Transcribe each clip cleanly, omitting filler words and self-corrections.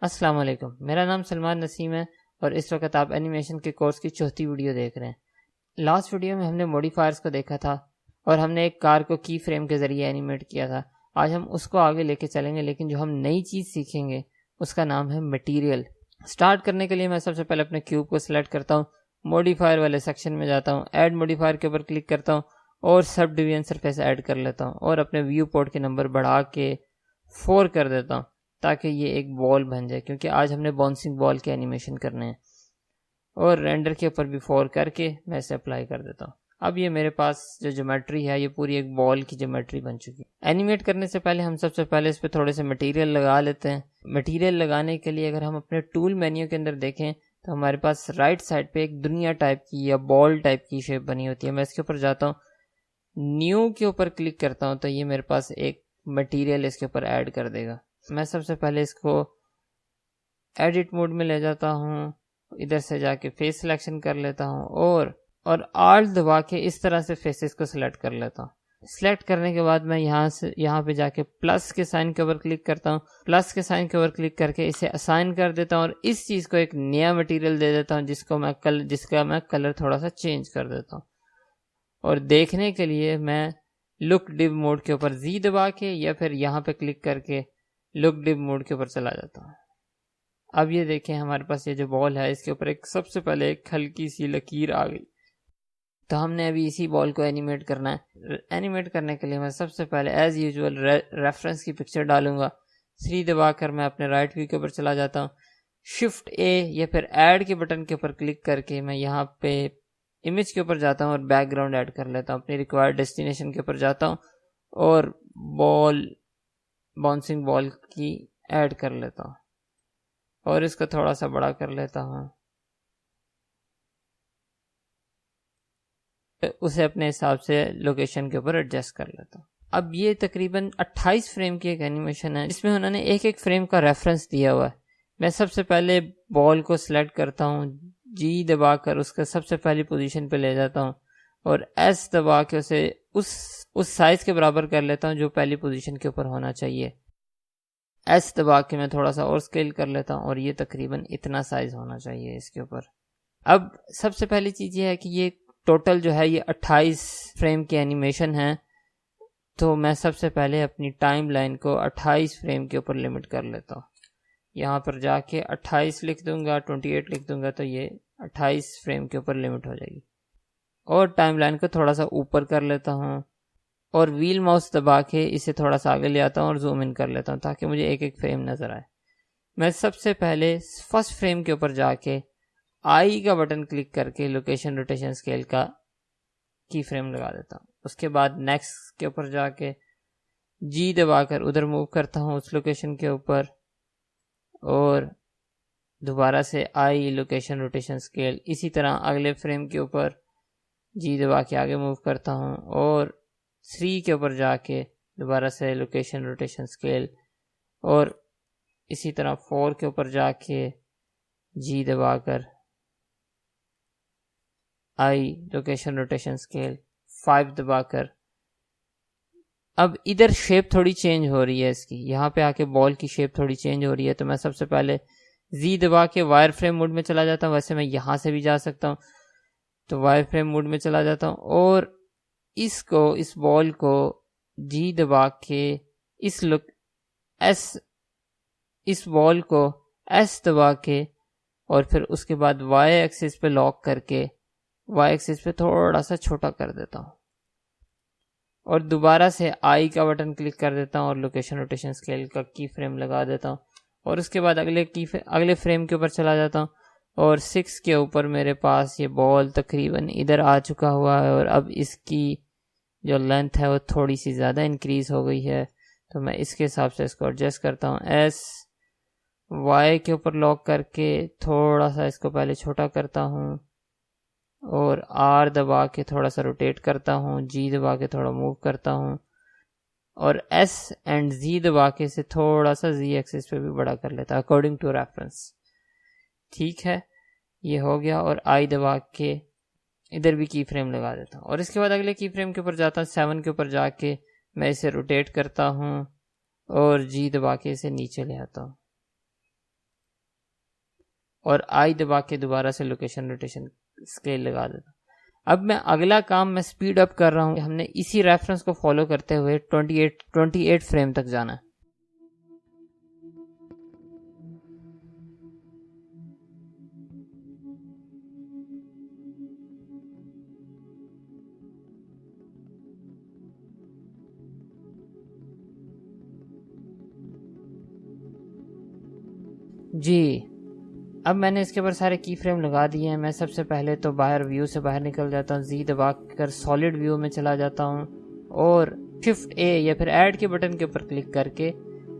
अस्सलाम वालेकुम। मेरा नाम सलमान नसीम है और इस वक्त आप एनिमेशन के कोर्स की चौथी वीडियो देख रहे हैं। लास्ट वीडियो में हमने मॉडिफायर्स को देखा था और हमने एक कार को की फ्रेम के ज़रिए एनिमेट किया था। आज हम उसको आगे लेके चलेंगे, लेकिन जो हम नई चीज़ सीखेंगे उसका नाम है मटीरियल। स्टार्ट करने के लिए मैं सबसे पहले अपने क्यूब को सिलेक्ट करता हूँ, मॉडिफायर वाले सेक्शन में जाता हूँ, ऐड मॉडिफायर के ऊपर क्लिक करता हूँ और सब डिवीजन सरफेस ऐड कर लेता हूँ और अपने व्यू पोर्ट के नंबर बढ़ा के 4 कर देता हूँ ताकि ये एक बॉल बन जाए, क्योंकि आज हमने बाउंसिंग बॉल के एनिमेशन करने हैं। और रेंडर के ऊपर भी 4 करके मैं इसे अप्लाई कर देता हूँ। अब ये मेरे पास जो ज्योमेट्री है ये पूरी एक बॉल की ज्योमेट्री बन चुकी है। एनिमेट करने से पहले हम सबसे पहले इस पर थोड़े से मटेरियल लगा लेते हैं। मटेरियल लगाने के लिए अगर हम अपने टूल मेन्यू के अंदर देखें तो हमारे पास राइट साइड पे एक दुनिया टाइप की या बॉल टाइप की शेप बनी होती है। मैं इसके ऊपर जाता हूँ, न्यू के ऊपर क्लिक करता हूँ तो ये मेरे पास एक मटेरियल इसके ऊपर ऐड कर देगा। मैं सबसे पहले इसको एडिट मोड में ले जाता हूँ, इधर से जाके फेस सिलेक्शन कर लेता हूँ और आल्ट दबा के इस तरह से फेसेस को सिलेक्ट कर लेता हूँ। सिलेक्ट करने के बाद मैं यहाँ पे जाके प्लस के साइन के ऊपर क्लिक करता हूँ। प्लस के साइन के ऊपर क्लिक करके इसे असाइन कर देता हूँ और इस चीज़ को एक नया मटेरियल दे देता हूँ जिसका मैं कलर थोड़ा सा चेंज कर देता हूँ। और देखने के लिए मैं लुक डिव मोड के ऊपर जी दबा के या फिर यहाँ पे क्लिक करके लुक डिव मोड के ऊपर चला जाता हूँ। अब ये देखें, हमारे पास ये जो बॉल है इसके ऊपर एक सबसे पहले एक हल्की सी लकीर आ गई। तो हमने अभी इसी बॉल को एनिमेट करना है। एनिमेट करने के लिए मैं सबसे पहले एज यूजुअल रेफरेंस की पिक्चर डालूंगा। 3 दबाकर मैं अपने राइट व्यू के ऊपर चला जाता हूँ। शिफ्ट ए या फिर ऐड के बटन के ऊपर क्लिक करके मैं यहाँ पे इमेज के ऊपर जाता हूँ और बैकग्राउंड ऐड कर लेता हूँ। अपनी रिक्वायर्ड डेस्टिनेशन के ऊपर जाता हूँ और बाउंसिंग बॉल की ऐड कर लेता हूँ और इसको थोड़ा सा बड़ा कर लेता हूँ, उसे अपने हिसाब से लोकेशन के ऊपर एडजस्ट कर लेता हूँ। अब ये तकरीबन 28 फ्रेम की एक एनिमेशन है, इसमें उन्होंने एक एक फ्रेम का रेफरेंस दिया हुआ है। मैं सबसे पहले बॉल को सिलेक्ट करता हूँ, जी दबाकर उसका सबसे पहली पोजीशन पे ले जाता हूँ और एस दबा के उसे उस साइज के बराबर कर लेता हूँ जो पहली पोजीशन के ऊपर होना चाहिए। एस दबा के मैं थोड़ा सा और स्केल कर लेता हूँ और ये तकरीबन इतना साइज होना चाहिए इसके ऊपर। अब सबसे पहली चीज़ ये है कि ये टोटल जो है ये 28 फ्रेम की एनिमेशन है, तो मैं सबसे पहले अपनी टाइम लाइन को 28 फ्रेम के ऊपर लिमिट कर लेता हूँ। यहाँ पर जाके 28 लिख दूंगा, 28 लिख दूंगा तो ये 28 फ्रेम के ऊपर लिमिट हो जाएगी। और टाइम लाइन को थोड़ा सा ऊपर कर लेता हूँ और व्हील माउस दबा के इसे थोड़ा सा आगे ले आता हूँ और जूम इन कर लेता हूँ ताकि मुझे एक एक फ्रेम नज़र आए। मैं सबसे पहले फर्स्ट फ्रेम के ऊपर जाके आई का बटन क्लिक करके लोकेशन रोटेशन स्केल का की फ्रेम लगा देता हूँ। उसके बाद नेक्स्ट के ऊपर जाके जी दबाकर उधर मूव करता हूँ उस लोकेशन के ऊपर और दोबारा से आई लोकेशन रोटेशन स्केल, इसी तरह अगले फ्रेम के ऊपर जी दबा के आगे मूव करता हूँ और 3 के ऊपर जाके दोबारा से लोकेशन रोटेशन स्केल और इसी तरह 4 के ऊपर जाके जी दबाकर आई लोकेशन रोटेशन स्केल 5 दबाकर। अब इधर शेप थोड़ी चेंज हो रही है इसकी, यहाँ पे आके बॉल की शेप थोड़ी चेंज हो रही है, तो मैं सबसे पहले जी दबा के वायर फ्रेम मोड में चला जाता हूँ। वैसे मैं यहाँ से भी जा सकता हूँ, तो वायर फ्रेम मोड में चला जाता हूँ और इस बॉल को जी दबा के इस बॉल को एस दबा के और फिर उसके बाद वाई एक्सिस पे लॉक करके वाई एक्सिस पे थोड़ा सा छोटा कर देता हूँ और दोबारा से आई का बटन क्लिक कर देता हूँ और लोकेशन रोटेशन स्केल का की फ्रेम लगा देता हूँ और उसके बाद अगले फ्रेम के ऊपर चला जाता हूँ और 6 के ऊपर मेरे पास ये बॉल तकरीबन इधर आ चुका हुआ है और अब इसकी जो लेंथ है वो थोड़ी सी ज़्यादा इंक्रीज हो गई है, तो मैं इसके हिसाब से इसको एडजस्ट करता हूँ। एस वाई के ऊपर लॉक करके थोड़ा सा इसको पहले छोटा करता हूँ और आर दबा के थोड़ा सा रोटेट करता हूँ, जी दबा के थोड़ा मूव करता हूँ और एस एंड जी दबा के इसे थोड़ा सा जी एक्सिस पे भी बड़ा कर लेता अकॉर्डिंग टू रेफरेंस। ठीक है, ये हो गया और आई दबा के इधर भी की फ्रेम लगा देता हूँ और इसके बाद अगले की फ्रेम के ऊपर जाता हूँ। 7 के ऊपर जाके मैं इसे रोटेट करता हूँ और जी दबा के इसे नीचे ले आता हूँ और आई दबा के दोबारा से लोकेशन रोटेशन स्केल लगा देता हूँ। अब मैं अगला काम मैं स्पीड अप कर रहा हूँ। हमने इसी रेफरेंस को फॉलो करते हुए 28 फ्रेम तक जाना है। जी, अब मैंने इसके ऊपर सारे की फ्रेम लगा दिए हैं। मैं सबसे पहले तो बाहर व्यू से बाहर निकल जाता हूँ, जी दबा कर सॉलिड व्यू में चला जाता हूँ और शिफ्ट ए या फिर ऐड के बटन के ऊपर क्लिक करके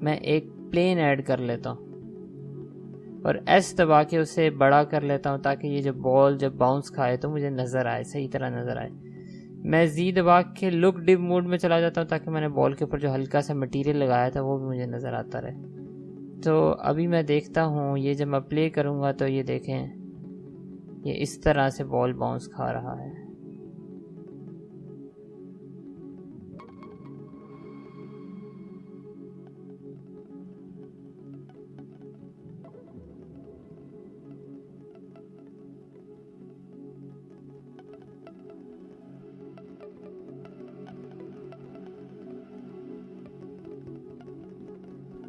मैं एक प्लेन ऐड कर लेता हूँ और एस दबा के उसे बड़ा कर लेता हूँ ताकि ये जब बॉल जब बाउंस खाए तो मुझे नज़र आए, सही तरह नज़र आए। मैं जी दबा के लुक डिप मोड में चला जाता हूँ ताकि मैंने बॉल के ऊपर जो हल्का सा मटेरियल लगाया था वो भी मुझे नज़र आता रहे। तो अभी मैं देखता हूँ ये जब मैं प्ले करूँगा तो ये देखें ये इस तरह से बॉल बाउंस खा रहा है।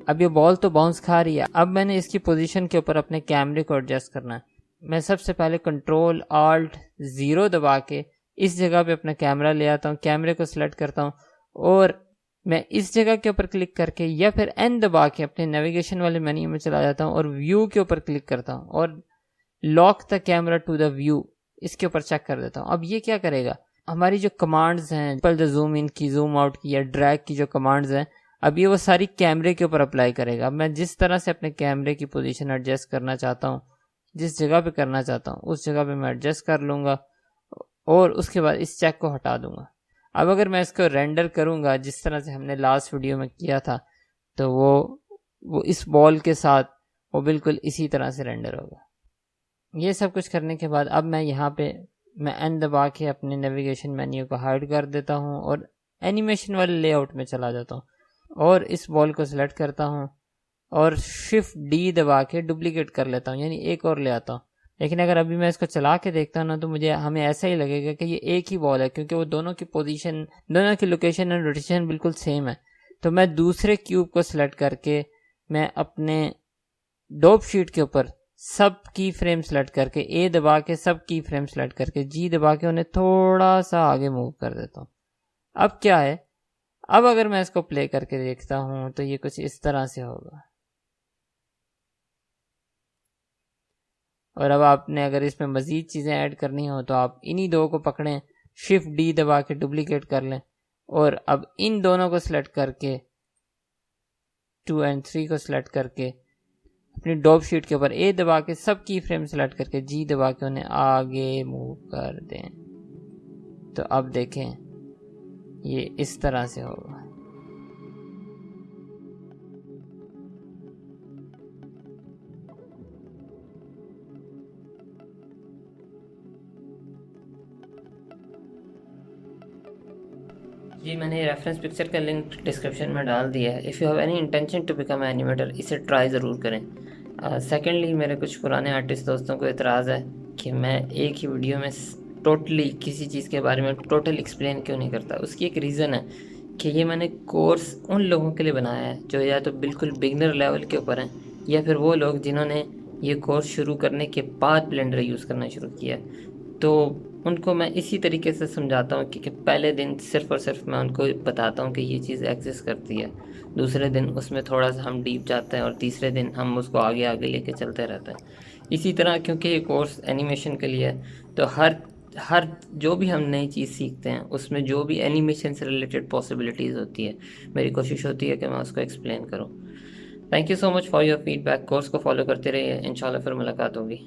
अब ये बॉल तो बाउंस खा रही है। अब मैंने इसकी पोजीशन के ऊपर अपने कैमरे को एडजस्ट करना है। मैं सबसे पहले कंट्रोल ऑल्ट 0 दबा के इस जगह पे अपना कैमरा ले आता हूँ, कैमरे को सिलेक्ट करता हूँ और मैं इस जगह के ऊपर क्लिक करके या फिर एन दबा के अपने नेविगेशन वाले मेन्यू में चला जाता हूँ और व्यू के ऊपर क्लिक करता हूँ और lock the camera to the view इसके ऊपर चेक कर देता हूँ। अब ये क्या करेगा, हमारी जो कमांड्स हैं पल जूम इन की, जूम आउट की या ड्रैग की जो कमांड्स हैं, अब ये वो सारी कैमरे के ऊपर अप्लाई करेगा। अब मैं जिस तरह से अपने कैमरे की पोजीशन एडजस्ट करना चाहता हूँ, जिस जगह पे करना चाहता हूँ उस जगह पे मैं एडजस्ट कर लूँगा और उसके बाद इस चेक को हटा दूंगा। अब अगर मैं इसको रेंडर करूँगा जिस तरह से हमने लास्ट वीडियो में किया था तो वो इस बॉल के साथ वो बिल्कुल इसी तरह से रेंडर होगा। ये सब कुछ करने के बाद अब मैं यहाँ पे मैं एन दबा के अपने नेविगेशन मेन्यू को हाइड कर देता हूँ और एनिमेशन वाले लेआउट में चला जाता हूँ और इस बॉल को सिलेक्ट करता हूँ और शिफ्ट डी दबा के डुप्लीकेट कर लेता हूँ, यानी एक और ले आता हूँ। लेकिन अगर अभी मैं इसको चला के देखता हूँ ना तो हमें ऐसा ही लगेगा कि ये एक ही बॉल है क्योंकि वो दोनों की पोजीशन, दोनों की लोकेशन एंड रोटेशन बिल्कुल सेम है। तो मैं दूसरे क्यूब को सिलेक्ट करके मैं अपने डॉप शीट के ऊपर सब की फ्रेम सेलेक्ट करके ए दबा के सब की फ्रेम सेलेक्ट करके जी दबा के उन्हें थोड़ा सा आगे मूव कर देता हूँ। अब क्या है, अब अगर मैं इसको प्ले करके देखता हूं तो ये कुछ इस तरह से होगा। और अब आपने अगर इसमें मजीद चीज़ें ऐड करनी हो तो आप इन्हीं दो को पकड़ें, शिफ्ट डी दबा के डुप्लीकेट कर लें और अब इन दोनों को सिलेक्ट करके 2 और 3 को सिलेक्ट करके अपनी डॉप शीट के ऊपर ए दबा के सब की फ्रेम सेलेक्ट करके जी दबा के उन्हें आगे मूव कर दें। तो अब देखें ये इस तरह से होगा। जी मैंने रेफरेंस पिक्चर का लिंक डिस्क्रिप्शन में डाल दिया है। If you have any intention to become animator इसे ट्राई ज़रूर करें। सेकेंडली मेरे कुछ पुराने आर्टिस्ट दोस्तों को इतराज़ है कि मैं एक ही वीडियो में टोटली किसी चीज़ के बारे में टोटल एक्सप्लेन क्यों नहीं करता। उसकी एक रीज़न है कि ये मैंने कोर्स उन लोगों के लिए बनाया है जो या तो बिल्कुल बिगनर लेवल के ऊपर हैं या फिर वो लोग जिन्होंने ये कोर्स शुरू करने के बाद ब्लेंडर यूज़ करना शुरू किया। तो उनको मैं इसी तरीके से समझाता हूँ कि पहले दिन सिर्फ़ और सिर्फ मैं उनको बताता हूँ कि ये चीज़ एग्जिस्ट करती है, दूसरे दिन उसमें थोड़ा सा हम डीप जाते हैं और तीसरे दिन हम उसको आगे आगे लेके चलते रहते हैं। इसी तरह क्योंकि ये कोर्स एनिमेशन के लिए है तो हर जो भी हम नई चीज़ सीखते हैं उसमें जो भी एनिमेशन से रिलेटेड पॉसिबिलिटीज़ होती है मेरी कोशिश होती है कि मैं उसको एक्सप्लेन करूँ। Thank you so much for your feedback. Course को फॉलो करते रहिए, इंशाल्लाह फिर मुलाकात होगी।